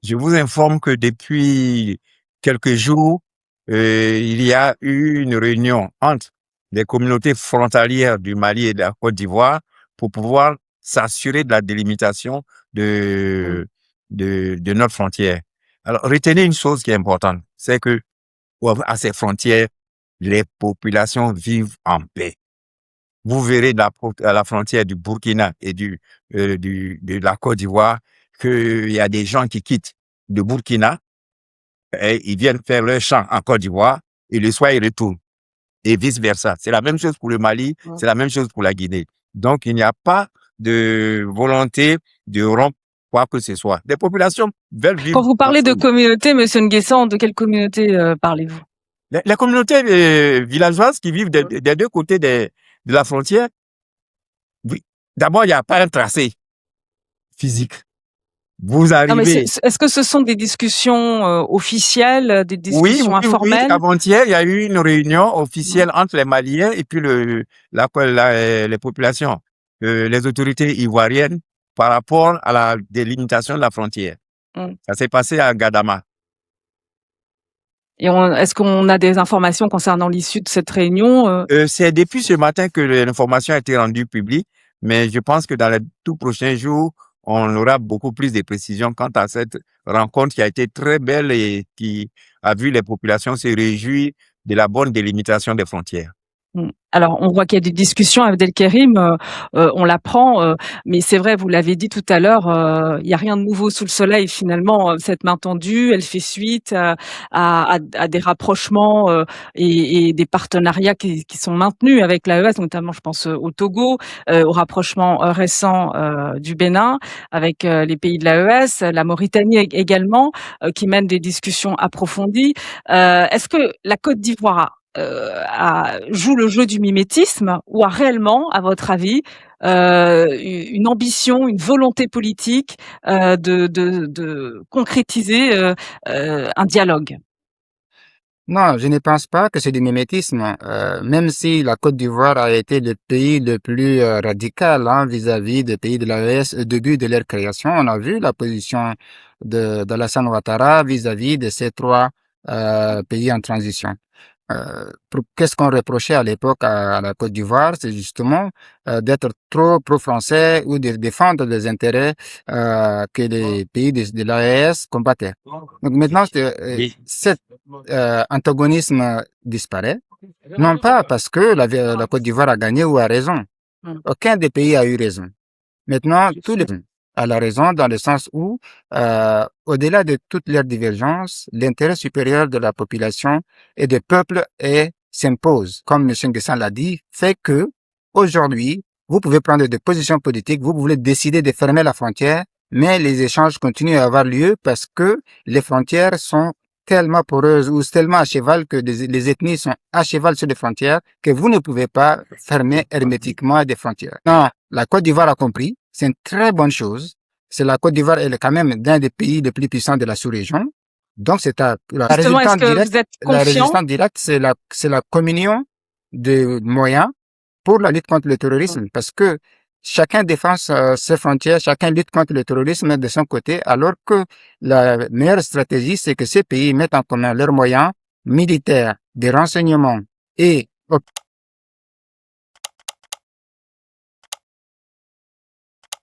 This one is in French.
Je vous informe que depuis quelques jours, il y a eu une réunion entre les communautés frontalières du Mali et de la Côte d'Ivoire pour pouvoir s'assurer de la délimitation de, de notre frontière. Alors, retenez une chose qui est importante, c'est que à ces frontières, les populations vivent en paix. Vous verrez à la frontière du Burkina et de la Côte d'Ivoire qu'il y a des gens qui quittent de Burkina et ils viennent faire leur champ en Côte d'Ivoire et le soir ils retournent et vice versa. C'est la même chose pour le Mali, c'est la même chose pour la Guinée. Donc il n'y a pas de volonté de rompre quoi que ce soit. Les populations veulent vivre. Quand vous parlez de communauté, Monsieur Nguessan, de quelle communauté parlez-vous? Les communautés villageoises qui vivent des deux côtés de la frontière. Oui. D'abord, il n'y a pas un tracé physique. Vous Non, mais arrivez. est-ce que ce sont des discussions officielles, des discussions Oui. informelles? Avant-hier, il y a eu une réunion officielle entre les Maliens et puis les populations, les autorités ivoiriennes par rapport à la délimitation de la frontière. Ça s'est passé à Gadama. Et est-ce qu'on a des informations concernant l'issue de cette réunion? C'est depuis ce matin que l'information a été rendue publique, mais je pense que dans les tout prochains jours, on aura beaucoup plus de précisions quant à cette rencontre qui a été très belle et qui a vu les populations se réjouir de la bonne délimitation des frontières. Alors, on voit qu'il y a des discussions, Abdelkerim, on l'apprend, mais c'est vrai, vous l'avez dit tout à l'heure, il n'y a rien de nouveau sous le soleil finalement. Cette main tendue, elle fait suite à des rapprochements et des partenariats qui sont maintenus avec l'AES, notamment je pense au Togo, au rapprochement récent du Bénin avec les pays de l'AES, la Mauritanie également, qui mènent des discussions approfondies. Est-ce que la Côte d'Ivoire joue le jeu du mimétisme ou a réellement, à votre avis, une ambition, une volonté politique de concrétiser un dialogue? Non, je ne pense pas que c'est du mimétisme. Même si la Côte d'Ivoire a été le pays le plus radical vis-à-vis des pays de l'AES au début de leur création, on a vu la position d'Alassane Ouattara vis-à-vis de ces trois pays en transition. Qu'est-ce qu'on reprochait à l'époque à la Côte d'Ivoire? C'est justement d'être trop pro-français ou de défendre les intérêts que les pays de l'AES combattaient. Donc maintenant, cet antagonisme disparaît, non pas parce que la Côte d'Ivoire a gagné ou a raison. Aucun des pays a eu raison. Maintenant, tous les pays a la raison dans le sens où, au-delà de toutes leurs divergences, l'intérêt supérieur de la population et des peuples s'impose. Comme M. Nguessan l'a dit, fait que, aujourd'hui, vous pouvez prendre des positions politiques, vous pouvez décider de fermer la frontière, mais les échanges continuent à avoir lieu parce que les frontières sont tellement poreuses ou tellement à cheval que les ethnies sont à cheval sur les frontières que vous ne pouvez pas fermer hermétiquement des frontières. Non, la Côte d'Ivoire a compris. C'est une très bonne chose. C'est la Côte d'Ivoire, elle est quand même d'un des pays les plus puissants de la sous-région. Donc, la résultante directe, c'est la communion de moyens pour la lutte contre le terrorisme, parce que chacun défend ses frontières, chacun lutte contre le terrorisme de son côté, alors que la meilleure stratégie, c'est que ces pays mettent en commun leurs moyens militaires, des renseignements et